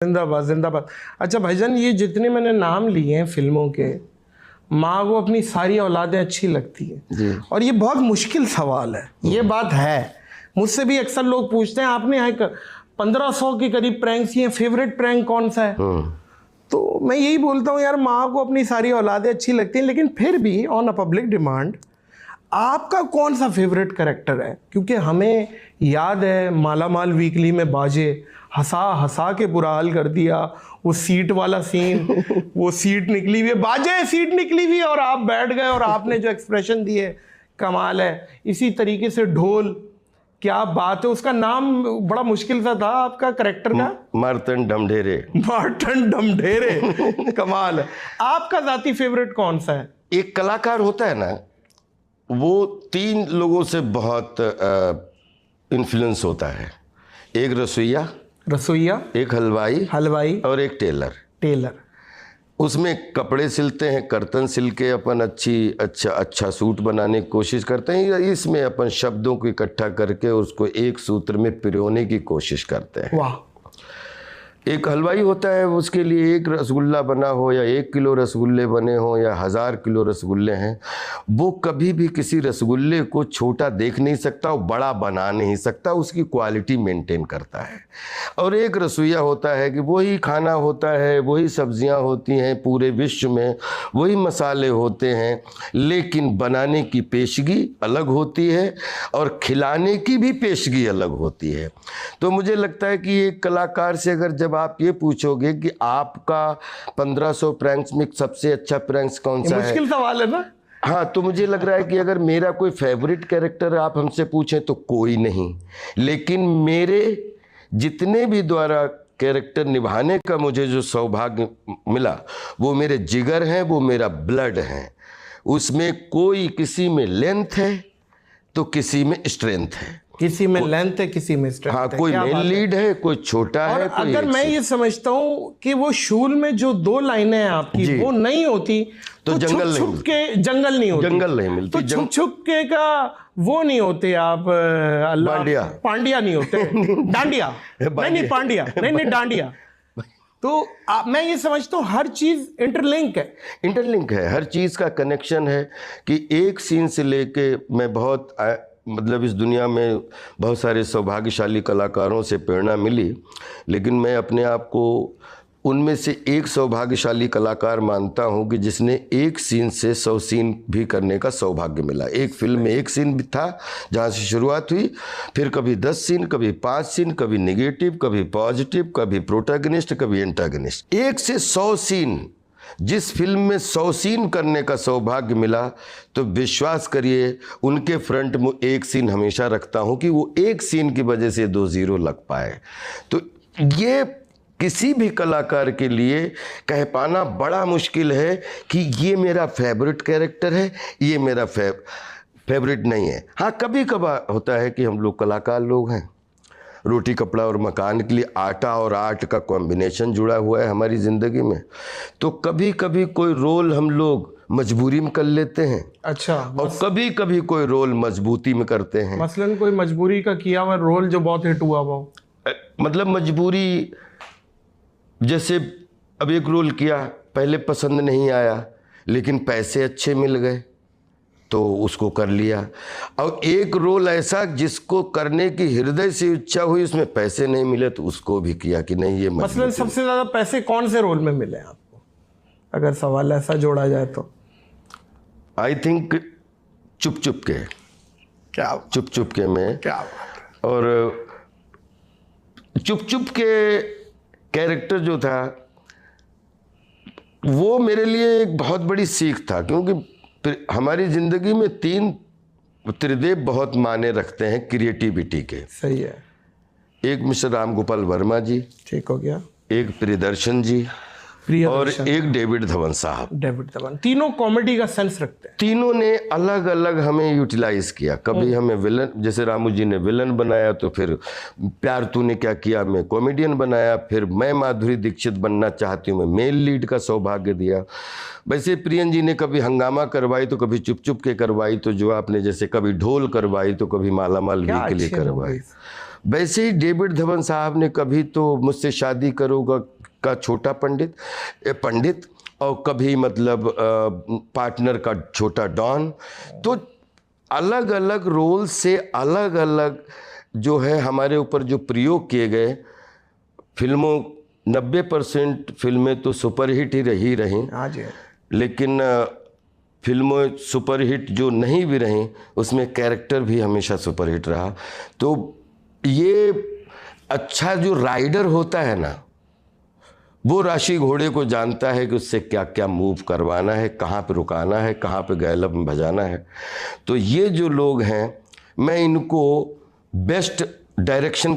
जिंदाबाद जिंदाबाद। अच्छा भाईजान, ये जितने मैंने नाम लिए हैं फिल्मों के, माँ को अपनी सारी औलादें अच्छी लगती हैं, और ये बहुत मुश्किल सवाल है। ये बात है, मुझसे भी अक्सर लोग पूछते हैं आपने 1500 के करीब प्रैंक्स किए, फेवरेट प्रैंक कौन सा है? तो मैं यही बोलता हूँ यार, माँ को अपनी सारी औलादें अच्छी लगती हैं, लेकिन फिर भी ऑन अ पब्लिक डिमांड आपका कौन सा फेवरेट कैरेक्टर है? क्योंकि हमें याद है माला माल वीकली में बाजे हंसा हंसा के बुरा हाल कर दिया, वो सीट वाला सीन वो सीट निकली हुई है, बाजे सीट निकली हुई है और आप बैठ गए और आपने जो एक्सप्रेशन दिए कमाल है। इसी तरीके से ढोल, क्या बात है, उसका नाम बड़ा मुश्किल सा था आपका कैरेक्टर का, मार्तन डमढेरे। मार्तन डमढेरे कमाल है। आपका जाती फेवरेट कौन सा है? एक कलाकार होता है ना, वो 3 लोगों से बहुत इन्फ्लुएंस होता है। एक रसोइया, एक हलवाई और एक टेलर। उसमें कपड़े सिलते हैं, कर्तन सिल के अपन अच्छा सूट बनाने की कोशिश करते हैं। इसमें अपन शब्दों को इकट्ठा करके उसको एक सूत्र में पिरोने की कोशिश करते हैं। वाह। एक हलवाई होता है, उसके लिए एक रसगुल्ला बना हो या 1 किलो रसगुल्ले बने हो या 1000 किलो रसगुल्ले हैं, वो कभी भी किसी रसगुल्ले को छोटा देख नहीं सकता और बड़ा बना नहीं सकता, उसकी क्वालिटी मेंटेन करता है। और एक रसोइया होता है कि वही खाना होता है, वही सब्जियां होती हैं पूरे विश्व में, वही मसाले होते हैं, लेकिन बनाने की पेशगी अलग होती है और खिलाने की भी पेशगी अलग होती है। तो मुझे लगता है कि एक कलाकार से अगर जब आप ये पूछोगे कि आपका 1500 प्रैंक्स में सबसे अच्छा प्रैंक्स कौन सा है, मुश्किल सवाल है ना। हाँ, तो मुझे लग रहा है कि अगर मेरा कोई फेवरेट कैरेक्टर आप हमसे पूछें तो कोई नहीं, लेकिन मेरे जितने भी द्वारा कैरेक्टर निभाने का मुझे जो सौभाग्य मिला, वो मेरे जिगर हैं, वो मेरा ब्लड है। उसमें कोई किसी में लेंथ है तो किसी में स्ट्रेंथ है, किसी में लेंथ है, किसी में स्ट्रेंथ है। हाँ, कोई मेन लीड है, कोई छोटा है, कोई अगर मैं ये समझता हूँ कि वो शूल में जो 2 लाइनें हैं आपकी वो नहीं होती तो जंगल छुप के जंगल नहीं मिलती, तो छुप के का वो नहीं होते आप, पांडिया नहीं होते डांडिया नहीं पांडिया नहीं डांडिया। तो मैं ये समझता हूँ हर चीज इंटरलिंक है, हर चीज का कनेक्शन है। कि एक सीन से लेके मैं बहुत मतलब इस दुनिया में बहुत सारे सौभाग्यशाली कलाकारों से प्रेरणा मिली, लेकिन मैं अपने आप को उनमें से एक सौभाग्यशाली कलाकार मानता हूं कि जिसने एक सीन से 100 सीन भी करने का सौभाग्य मिला। एक फिल्म में एक सीन भी था जहां से शुरुआत हुई, फिर कभी 10 सीन, कभी 5 सीन, कभी नेगेटिव, कभी पॉजिटिव, कभी प्रोटैगनिस्ट, कभी एंटागनिस्ट। 1 से 100 सीन, जिस फिल्म में 100 सीन करने का सौभाग्य मिला, तो विश्वास करिए उनके फ्रंट में एक सीन हमेशा रखता हूं कि वो एक सीन की वजह से 2 0 लग पाए। तो ये किसी भी कलाकार के लिए कह पाना बड़ा मुश्किल है कि ये मेरा फेवरेट कैरेक्टर है, ये मेरा फेवरेट नहीं है। हाँ, कभी कभार होता है कि हम लोग कलाकार लोग हैं, रोटी कपड़ा और मकान के लिए आटा और आर्ट का कॉम्बिनेशन जुड़ा हुआ है हमारी ज़िंदगी में, तो कभी कभी कोई रोल हम लोग मजबूरी में कर लेते हैं। अच्छा। और कभी कभी कोई रोल मजबूती में करते हैं। मसलन कोई मजबूरी का किया हुआ रोल जो बहुत हिट हुआ वो, मतलब मजबूरी, जैसे अब एक रोल किया, पहले पसंद नहीं आया लेकिन पैसे अच्छे मिल गए तो उसको कर लिया। और एक रोल ऐसा जिसको करने की हृदय से इच्छा हुई, उसमें पैसे नहीं मिले तो उसको भी किया कि नहीं ये मसलन सबसे ज्यादा पैसे कौन से रोल में मिले आपको, अगर सवाल ऐसा जोड़ा जाए तो? आई थिंक चुप चुप के। क्या चुप चुप के में, क्या और चुप चुप के कैरेक्टर जो था वो मेरे लिए एक बहुत बड़ी सीख था, क्योंकि हमारी जिंदगी में 3 त्रिदेव बहुत मायने रखते हैं क्रिएटिविटी के। सही है। एक मिस्टर राम गोपाल वर्मा जी, ठीक हो गया, एक प्रियदर्शन जी और एक डेविड धवन साहब। डेविड धवन, तीनों कॉमेडी का सेंस रखते हैं। तीनों ने अलग अलग हमें यूटिलाइज किया। कभी हमें विलन, जैसे रामू जी ने विलन बनाया, तो फिर प्यार तूने क्या किया में कॉमेडियन बनाया, फिर मैं माधुरी दीक्षित बनना चाहती हूँ मैं मेल लीड का सौभाग्य दिया। वैसे प्रियन जी ने कभी हंगामा करवाई तो कभी चुप चुप के करवाई, तो जो आपने जैसे कभी ढोल करवाई तो कभी माला माल वीकली करवाई। वैसे ही डेविड धवन साहब ने कभी तो मुझसे शादी करोगा का छोटा पंडित और कभी मतलब पार्टनर का छोटा डॉन, तो अलग अलग रोल से अलग अलग जो है हमारे ऊपर जो प्रयोग किए गए। फिल्मों 90% फिल्में तो सुपरहिट ही रही, हाँ जी, लेकिन फिल्में सुपरहिट जो नहीं भी रहीं उसमें कैरेक्टर भी हमेशा सुपरहिट रहा। तो ये अच्छा जो राइडर होता है ना, वो राशि घोड़े को जानता है कि उससे क्या क्या मूव करवाना है, कहाँ पे रुकाना है, कहाँ पे गैलप में भजाना है। तो ये जो लोग हैं, मैं इनको बेस्ट डायरेक्शन